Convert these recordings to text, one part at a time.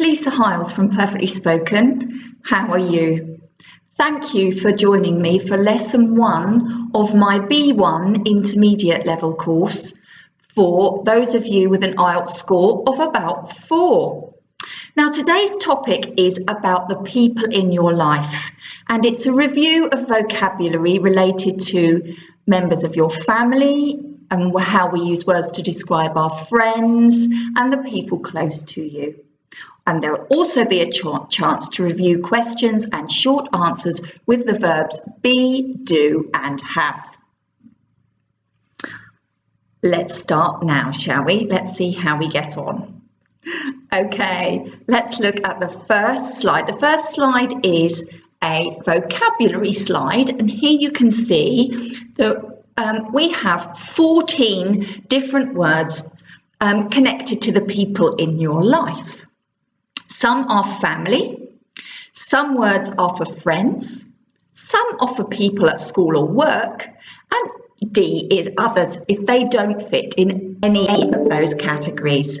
it's Lisa Hiles from Perfectly Spoken. How are you? Thank you for joining me for lesson 1 of my B1 intermediate level course for those of you with an IELTS score of about 4. Now today's topic is about the people in your life, and it's a review of vocabulary related to members of your family and how we use words to describe our friends and the people close to you. And there will also be a chance to review questions and short answers with the verbs be, do and have. Let's start now, shall we? Let's see how we get on. Okay, let's look at the first slide. The first slide is a vocabulary slide, and here you can see that we have 14 different words connected to the people in your life. Some are family, some words are for friends, some are for people at school or work, and D is others if they don't fit in any of those categories.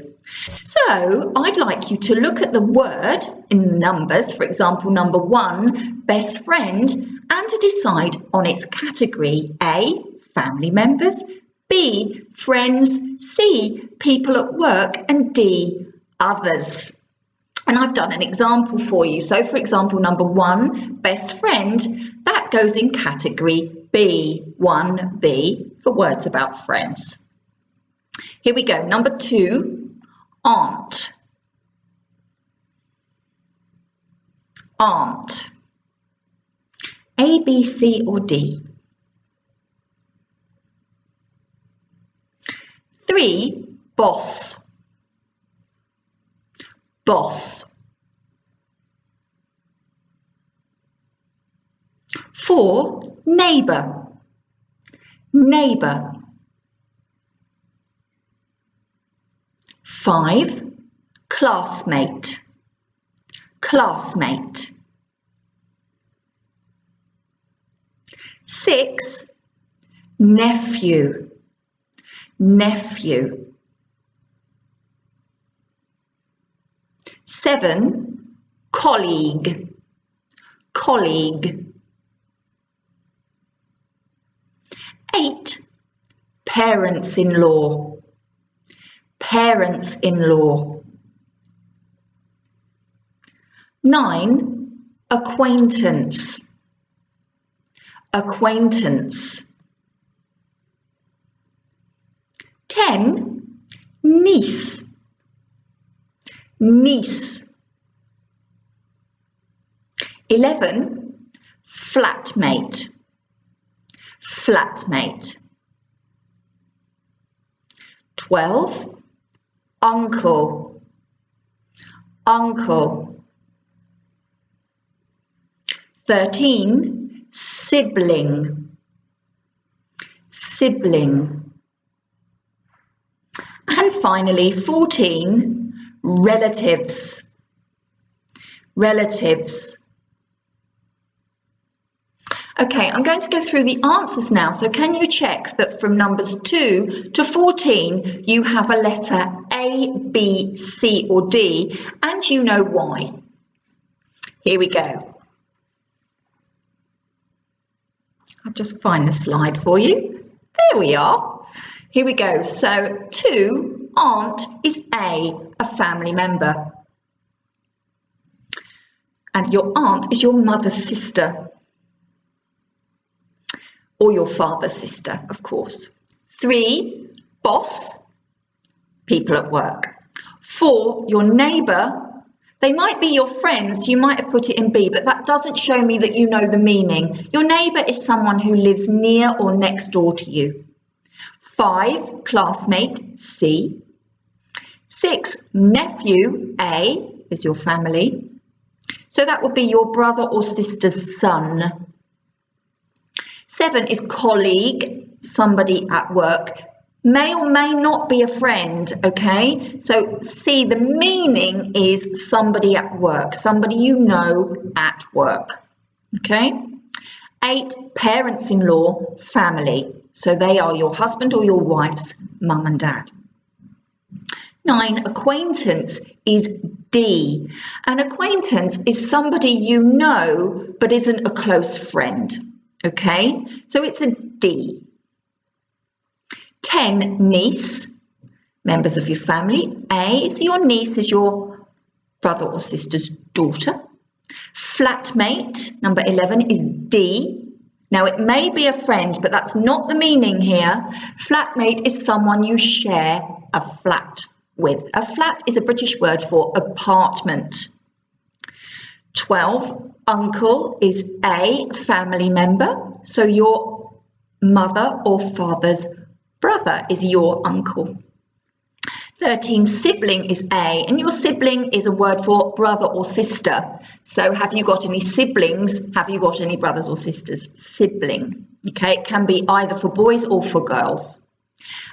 So I'd like you to look at the word in numbers, for example, number 1, best friend, and to decide on its category. A, family members, B, friends, C, people at work, and D, others. And I've done an example for you. So for example, number 1, best friend, that goes in category B, 1B, for words about friends. Here we go. Number 2, aunt. Aunt. A, B, C or D? 3, boss. Boss. 4, neighbour. Neighbour. 5, classmate. Classmate. 6, nephew. Nephew. 7, colleague. Colleague. 8, parents-in-law. Parents-in-law. 9, acquaintance. Acquaintance. 10, niece. Niece. 11, flatmate. Flatmate. 12, uncle. Uncle. 13, sibling. Sibling. And finally, 14, relatives. Relatives. Okay, I'm going to go through the answers now. So can you check that from numbers 2 to 14, you have a letter A, B, C or D, and you know why? Here we go. I'll just find the slide for you. There we are. Here we go. So 2, aunt is a family member. And your aunt is your mother's sister. Or your father's sister, of course. 3, boss, people at work. 4, your neighbour. They might be your friends, you might have put it in B, but that doesn't show me that you know the meaning. Your neighbour is someone who lives near or next door to you. 5, classmate, C. 6, nephew, A, is your family. So that would be your brother or sister's son. 7 is colleague, somebody at work. May or may not be a friend, okay? So C, the meaning is somebody at work, somebody you know at work, okay? 8, parents-in-law, family. So they are your husband or your wife's mum and dad. 9, acquaintance is D. An acquaintance is somebody you know but isn't a close friend. Okay, so it's a D. 10, niece, members of your family. A, so your niece is your brother or sister's daughter. Flatmate, number 11, is D. Now it may be a friend, but that's not the meaning here. Flatmate is someone you share a flat with. A flat is a British word for apartment. 12, uncle is a family member. So your mother or father's brother is your uncle. 13, sibling is a, and your sibling is a word for brother or sister. So have you got any siblings? Have you got any brothers or sisters? Sibling. Okay, it can be either for boys or for girls.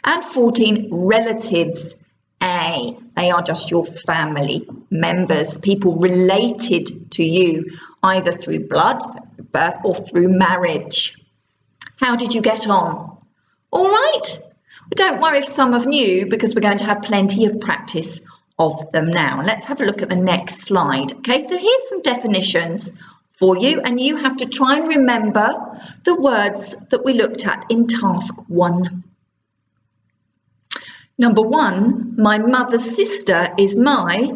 And 14, relatives, a. They are just your family members, people related to you, either through blood, birth, or through marriage. How did you get on? All right? Don't worry if some of new, because we're going to have plenty of practice of them now. Let's have a look at the next slide. Okay, so here's some definitions for you, and you have to try and remember the words that we looked at in task 1. Number 1, my mother's sister is my.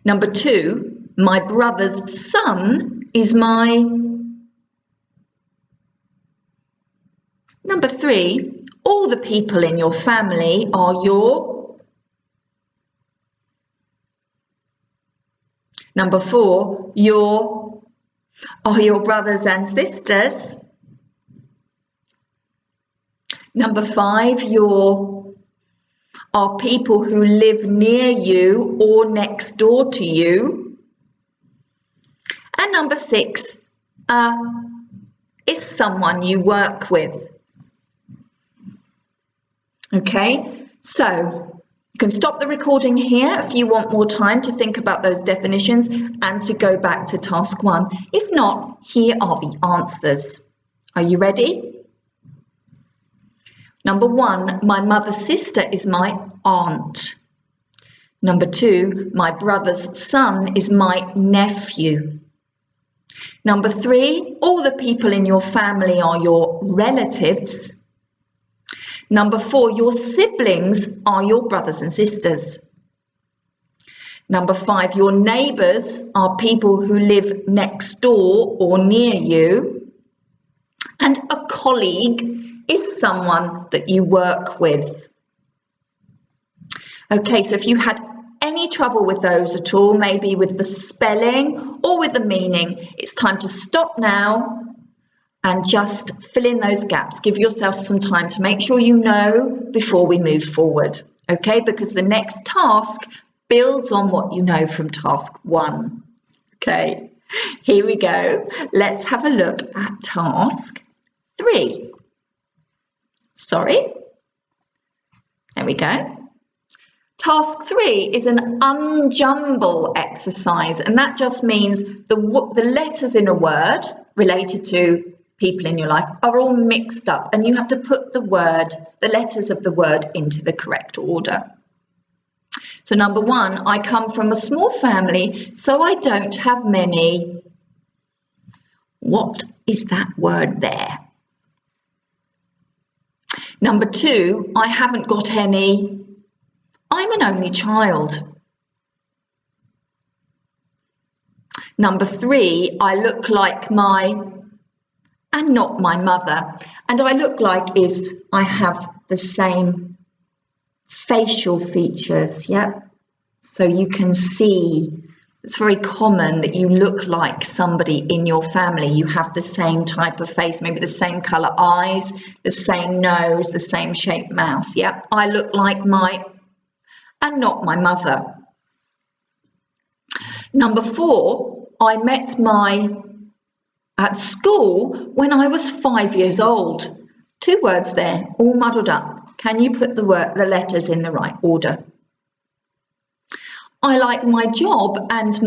Number 2, my brother's son is my. Number 3, all the people in your family are your. Number 4, are your brothers and sisters. Number 5, are people who live near you or next door to you. And number 6, is someone you work with. Okay, so you can stop the recording here if you want more time to think about those definitions and to go back to task 1. If not, here are the answers. Are you ready? Number 1, my mother's sister is my aunt. Number 2, my brother's son is my nephew. Number 3, all the people in your family are your relatives. Number 4, your siblings are your brothers and sisters. Number 5, your neighbours are people who live next door or near you. And a colleague is someone that you work with. Okay, so if you had any trouble with those at all, maybe with the spelling or with the meaning, it's time to stop now and just fill in those gaps. Give yourself some time to make sure you know before we move forward, okay? Because the next task builds on what you know from task 1. Okay, here we go. Let's have a look at task 3. Sorry, there we go. Task 3 is an unjumble exercise, and that just means the letters in a word related to people in your life are all mixed up, and you have to put the letters of the word into the correct order. So number 1, I come from a small family, so I don't have many. What is that word there? Number 2, I haven't got any. I'm an only child. Number 3, I look like my and not my mother. And I look like is I have the same facial features, yeah? So you can see, it's very common that you look like somebody in your family. You have the same type of face, maybe the same colour eyes, the same nose, the same shaped mouth, yeah? I look like my and not my mother. Number 4, I met at school when I was 5 years old. 2 words there, all muddled up. Can you put the letters in the right order? I like my job and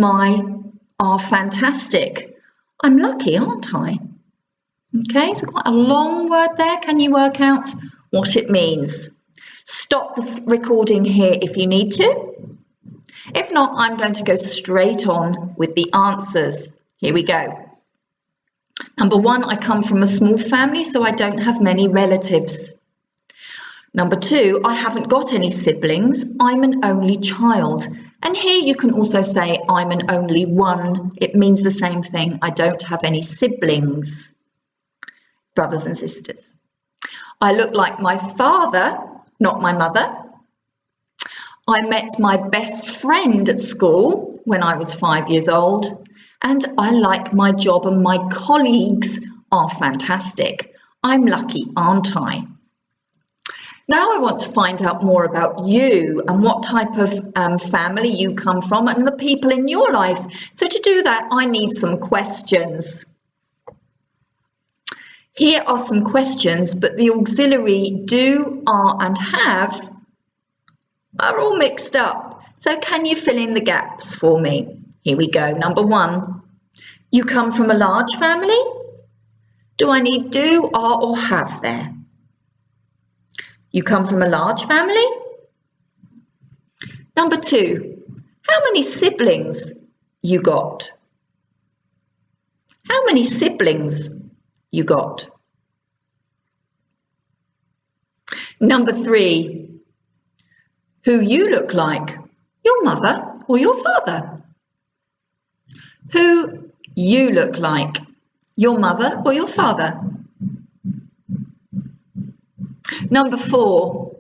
are fantastic. I'm lucky, aren't I? Okay, so quite a long word there. Can you work out what it means? Stop the recording here if you need to. If not, I'm going to go straight on with the answers. Here we go. Number 1, I come from a small family, so I don't have many relatives. Number 2, I haven't got any siblings. I'm an only child. And here you can also say I'm an only one. It means the same thing. I don't have any siblings, brothers and sisters. I look like my father, not my mother. I met my best friend at school when I was 5 years old, and I like my job and my colleagues are fantastic. I'm lucky, aren't I? Now I want to find out more about you and what type of family you come from and the people in your life. So to do that, I need some questions. Here are some questions, but the auxiliary do, are and have are all mixed up. So can you fill in the gaps for me? Here we go. Number 1, you come from a large family? Do I need do, are or have there? You come from a large family? Number 2, how many siblings you got? How many siblings you got? Number 3, who you look like, your mother or your father? Who you look like, your mother or your father? Number 4,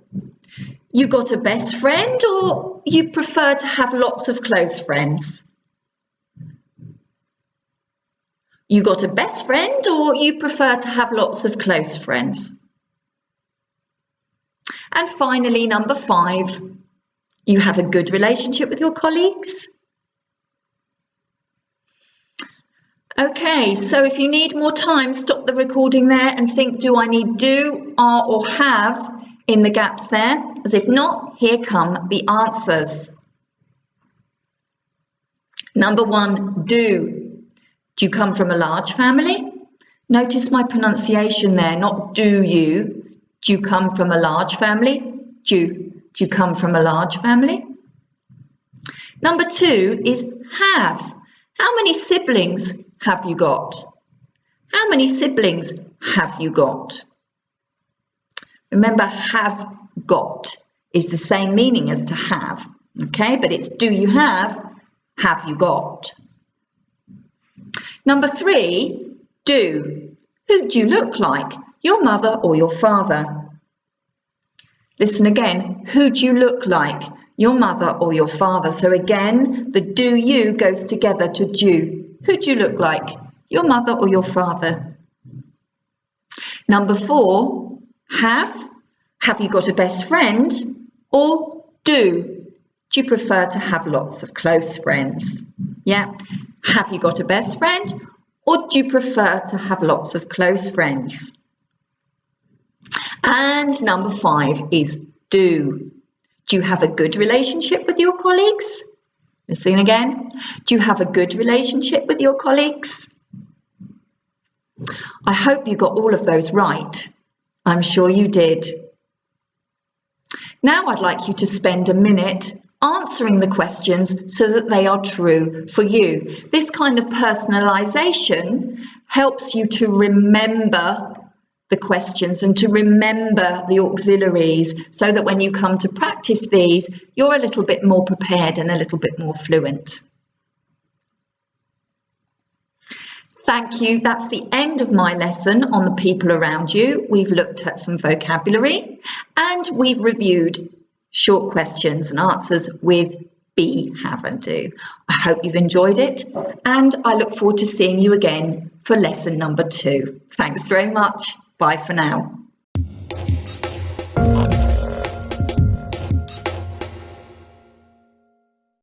you got a best friend or you prefer to have lots of close friends? You got a best friend or you prefer to have lots of close friends? And finally, number 5, you have a good relationship with your colleagues? Okay, so if you need more time, stop the recording there and think, do I need do, are or have in the gaps there? As if not, here come the answers. Number 1, do. Do you come from a large family? Notice my pronunciation there, not do you. Do you come from a large family? Do you come from a large family? Number 2 is have. How many siblings have you got? How many siblings have you got? Remember, have got is the same meaning as to have, okay? But it's do you have you got? Number 3, do. Who do you look like? Your mother or your father? Listen again, who do you look like? Your mother or your father? So again, the do you goes together to do. Who do you look like? Your mother or your father? Number 4, have. Have you got a best friend? Or do? Do you prefer to have lots of close friends? Yeah. Have you got a best friend? Or do you prefer to have lots of close friends? And number 5 is do. Do you have a good relationship with your colleagues? Listen again. Do you have a good relationship with your colleagues? I hope you got all of those right. I'm sure you did. Now I'd like you to spend a minute answering the questions so that they are true for you. This kind of personalisation helps you to remember the questions and to remember the auxiliaries so that when you come to practice these, you're a little bit more prepared and a little bit more fluent. Thank you. That's the end of my lesson on the people around you. We've looked at some vocabulary and we've reviewed short questions and answers with be, have and do. I hope you've enjoyed it and I look forward to seeing you again for lesson number 2. Thanks very much. Bye for now.